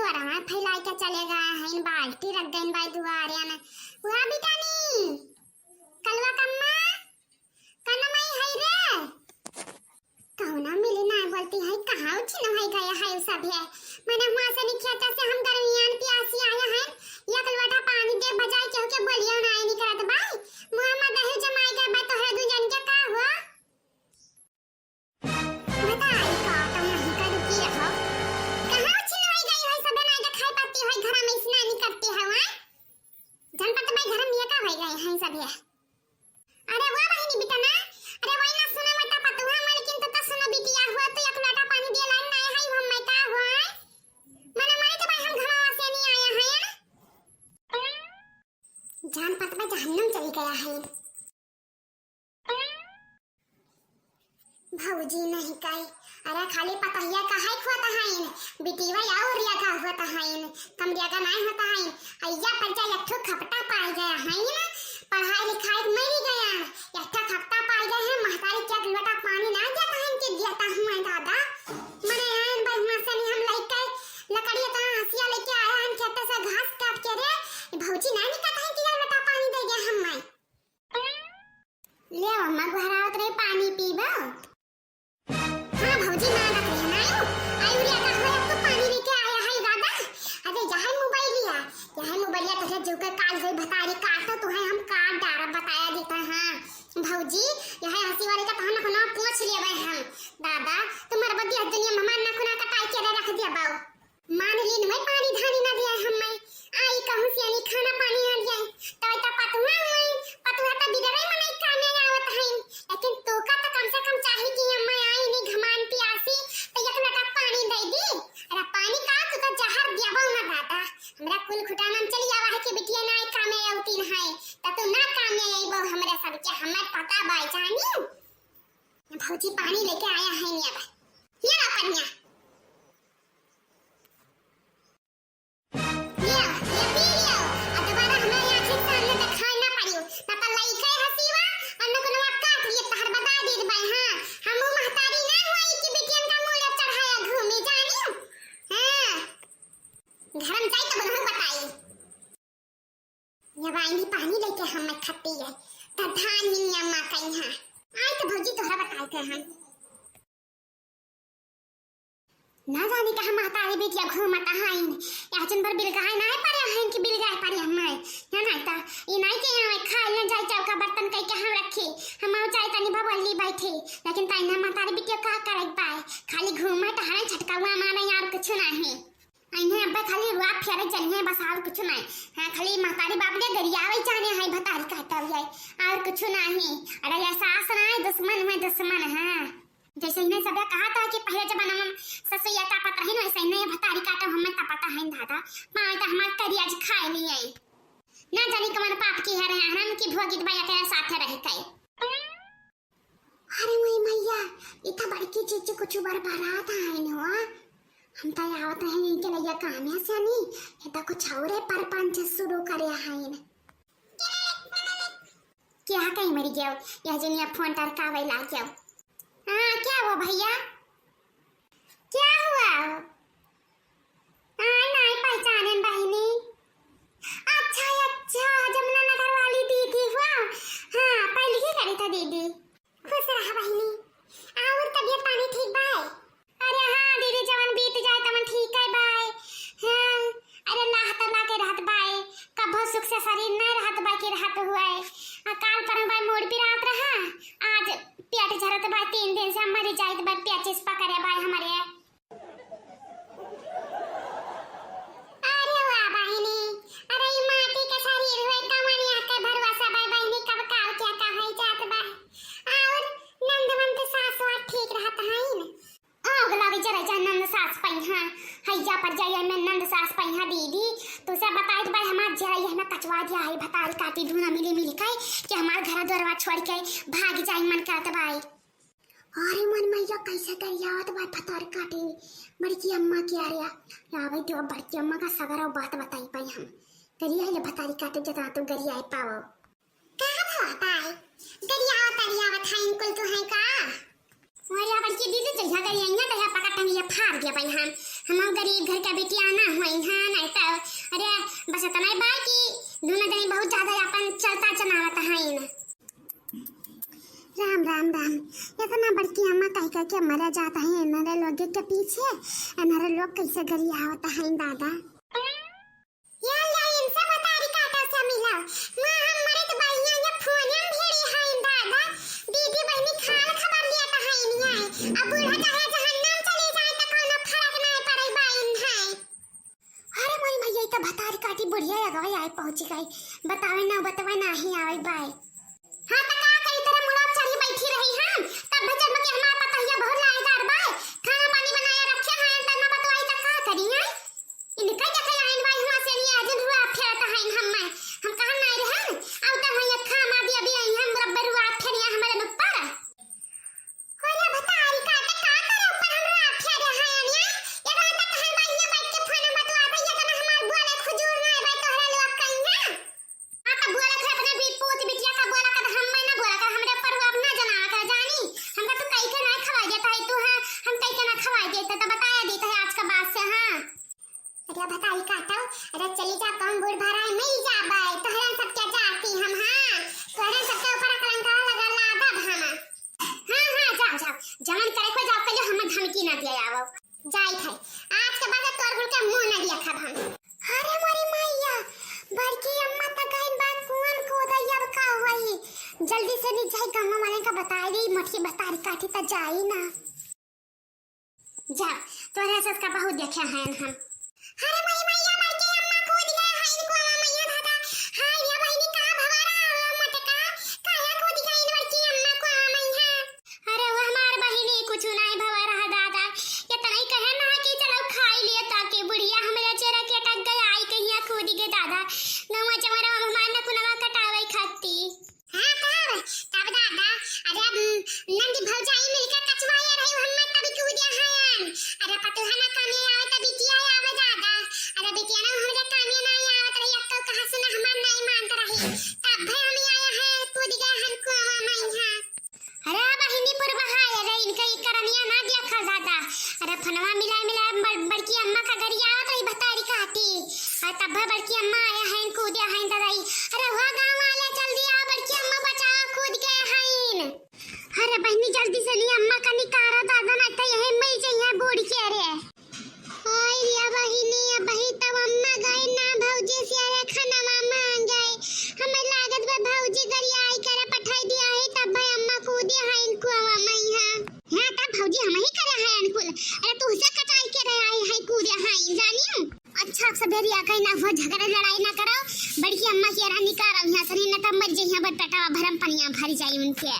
वरना फैलाई के चले गए हैं, बाल्टी रख गई भाई दुआरे में। वहाँ बिटानी कलवा कम्मा कनमई है रे कौना मिली ना बोलती है कहाँ उठी न है गया है सब है। मैंने वहाँ से निकलता से हम दरमियान प्यासी आया है, या कलवाटा पानी दे बजाय क्यों के बोलियो ना नहीं करत भाई। मोहम्मद है जमाई गए भाई तो है दू जन के का हुआ बता का तुम नहीं कर रुकी रहो। कहाँ उठी न है गई है सब ना के खाई पाती है घर में स्नान करती है वहाँ जनपत भाई घर में का हो गए हैं सब है। अरे वाह बहनी बेटा ना, अरे वही ना सुना मत पतुहा मालकिन तो सुनो बिटिया हुआ तो एक लोटा पानी दे लाइन ना है हम मैं का हुआ मने मारे तो भाई हम घमावा से नहीं आया है जान पत में जहन्नम चली गया है। भौजी नहीं काई अरे खाली पतहिया का है खोता है बिटिया और या का होता है कमरिया का नहीं होता है अय्या पर जा एक ठो खपटा पाई गया है ना पढ़ाई लिखाई में मर गया एक ठो खपटा पाई गए हैं महतारी क्या लोटा पानी ना देता है कि देता हूं मैं दादा मने आन भाई मसनी हम लेके लकड़ी का हसिया लेके आया हम खेत से घास काट के रे भौजी ना निकलता है कि लोटा पानी दे गया हम मैं ले अम्मा घरावत रे पानी पीबो। हाँ भौजी मां रख रही है ना आयु रे का हो तो पानी लेके आया है दादा। अरे जहां मोबाइल लिया तो जो के काल गई भतारी काटो तो है हम काट डारा बताया देता। हां भौजी यह हंसी वाले का कहना कोना पूछ लेबे हम दादा तुम्हारे बदिया दुनिया में मान ना कोना कटाई के रख दिया बाऊ मान लीन में पानी धानी ना दिया हम मैं आई कहूं से नहीं खाना पानी आ जाए तो पतुहा तो बिगड़े में नहीं काम में आवत है लेकिन तो का तो कम से कम चाहिए कि हम मैं आई नहीं घमान प्यासी तो एक लोटा पानी दे दी। अरे पानी का तो जहर देबो ना दादा हमरा कुल खुटाना चली आवा है कि बिटिया ना काम में आउती है त तू ना काम में आइबो हमरा सब के हमें पता बाई जानी भौजी पानी लेके आया है नहीं अब ये ना कन्या पानी लेके हम खत्ती है त धान निया मा कहीं हां आई तो भौजी तोहरा बता के हम ना जाने का हम महतारी बेटिया घूमता है याचन पर बिलगाय ना पारे हैं कि बिलगाय पारे हम ना ना ता ई नहीं के हमें खाए ना जाए चौका बर्तन कई के हम रखे हम चाहे तनी भवली बैठे लेकिन ताई ना महतारी बेटिया का करे पाए खाली घूमे टहरे छटकावा मारे यार कुछ नहीं इन्हें अब्बा खाली रुआ फेरे चलने बस और कुछ नहीं। हां खाली महतारी बाप ने गरियावे जाने है भतारी कहता हुआ और कुछ नहीं। अरे ये सास ना है दुश्मन में दुश्मन है जैसे इन्हें सब कहा था कि पहले जमाना में ससुया का पता है ना ऐसे इन्हें भतारी काटा हमें ता पता है दादा मां तो हमार करी आज खाए नहीं आई ना जानी कमर पाप की है रहे हम की भोगित भैया के साथ रह गए। अरे वही मैया इतना बड़ी की चीज कुछ बार बारात है ना हम तो आवत है इनके लिए काम है से नहीं ये तो कुछ और है परपंच शुरू करे है क्या कहीं मर गया यह जनिया फोन टर का वे ला गया। हां क्या हुआ भैया क्या हुआ नहीं पहचाने बहनी अच्छा जमुना नगर वाली दीदी हुआ। हां पहले ही करी था दीदी खुश रहा बहनी और तबीयत पानी ठीक बा। अरे हां दीदी जवन बीत जाए तमन ठीक है बाय। हां अरे अल्लाह तआला के रहत बाय कभो सुख से शरीर न रहत बाय के रहत हुआ है काल पर बाय मोड़ पे रात रहा आज पेट झरत बाय 3 दिन से मर जाइत बाय पेचिस पकड़े बाय हमारे। अरे वाह बहनी अरे ई माटी के शरीर हुए कमनिया के भरवसा बाय बहनी कब काल क्या का है जात बाय और नंदवंत सासवा ठीक रहत है न आग लगी जरा नंद सास पहिया हैया पर जाइए मैं नंद सास पहिया दीदी तो से बताए तो भाई हमार जरा यह ना कचवा दिया है भताल काटी धुना मिली के कि हमार घर दरवा छोड़ के भाग जाए मन करत भाई। अरे मन मैया कैसे करियावत भाई भतार काटी बड़की अम्मा की आ रहा या भाई तो बड़की अम्मा का सगरा बात बताई पाई हम करिया ले भतारी काटे जता तो गरिया पाओ का भाई गरियावत है इनको तो है का और या बड़की दीदी जइहा गरिया तो या पकटन ये फाड़ गया भाई हम हम गरीब घर का बेटिया ना होई हां नहीं तो अरे बस इतना ही बाकी दोनों जनी बहुत ज्यादा अपन चलता चनावत हईन। राम राम राम इतना बड़की अम्मा कह के मरा जाता है नरे लोग के पीछे नरे लोग कैसे गरी आवता है दादा या इनसे बता रही काटा से मिला मां हम मरे तो बहिया ये फोन हम भेड़ी है दादा दीदी बहनी खाल खबर लिया था है नहीं आए अब बूढ़ा चाहे जहन्नम चले जाए तो कोनो फर्क नहीं पड़े बाइन है। अरे मोई भैया तो बता रही काटी बुढ़िया गई आए पहुंच गई बतावे ना ही आवे बाय हां तो का कई तरह मुड़ाप चढ़ी बैठी रही हम तब भजन में हमारा पतैया बहुत लायदार बाय खाना पानी बनाया रखे हैं तब ना बतवाई त का करी है इनका जके आइन बाई हुआ से नहीं आज रुआ फेरता है हम कहां नहीं रहे अब तो हम खा मा दिया भी आई हम रब्बर रुआ फेरिया हमारे न पर होया बता रही का त का करे ऊपर हम रुआ फेरे हैं या ये बात त हम बाई बैठ के फोन बतवा ये तना हमार बुआ खुजूर नहीं बाई तोहरा लोग कहीं है आ त बुआ के अपने भी पोत बिटिया का बोला का हम मैं ना बोला का हमरे पर अब ना जना का जानी हमका तू कई के नहीं खवा देता है तू हां हम कई के ना खवा देता तो बताया देता है आज का बात से हां अरे बताई काटा अरे चली जा कौन बूढ़ भराए मैं ही जा बाई तोहरा सब क्या जाती हम हां तोहरा सब के ऊपर कलंका लगा लादा भाना हां जाओ जमन करे को जाओ पहले हम धमकी ना दिया आवो जाई है आज के बाद तोर गुल के मुंह ना दिया खा भान अरे मोरी मैया बड़की अम्मा त गई बात कुवन को दैया का होई जल्दी से नी जाई गांव वाले का बताई दी मठी बता रही काठी त जाई ना जा तोरे सस का बहुत देखा है हम अरे मोरी मैया बड़की अम्मा कूद गए है इनको मैया दादा हाय या बहनी का भवारा मटका काया कूद गई बड़की अम्मा को मैया अरे वो हमार बहिनी कुछ नहीं भवारा दादा ये तनई कहे ना कि चलो खाई लिए ताकि बुढ़िया हमरा चेहरा के टक गई आई कहिया कूद गए दादा नवा चमरा हमार न कुनवा कटावे खाती हां तब दादा अरे नंदी भौजाई मिलकर कचवाए रही हम तभी कूदे हन अरे पतुहा ना कामे आवे त बिटिया आवे दादा अरे बिटिया ना हमरे कामे ना आवे त एक कहां से ना हमार नहीं मानत रही तब भाई हम आया है कूद गए हन को मैया अरे बहिनी पर बहाए रे इनका करनिया ना देखा दादा अरे फनवा मिला बड़की अम्मा का गरिया आवत रही बतारी काटी और तब बड़की अम्मा आया है कूदे हैं दादाई अरे वो गांव वाले जल्दी आ बड़की अम्मा बचाओ कूद गए हैं अरे बहनी जल्दी से नहीं अम्मा का निकारा दादा ना तो यही मैं चाहिए बूढ़ के रे हाय या बहिनी या बही तब अम्मा गए ना भौजी से आया खाना मांग गए हमें लागत में भौजी गरिया आई करे पठाई दिया है तब भाई अम्मा कूदे हैं इनको मैया हां तब भौजी हम ही करे हैं अनुकूल अरे तू से कटाई के रहे आई है कूदे हैं जानियो अच्छा सब भेरिया कहीं ना हो झगड़ा लड़ाई ना करो बड़की अम्मा की रानी का यहां से न तब मर जइया बटटा भरम पनिया भर जाई उनके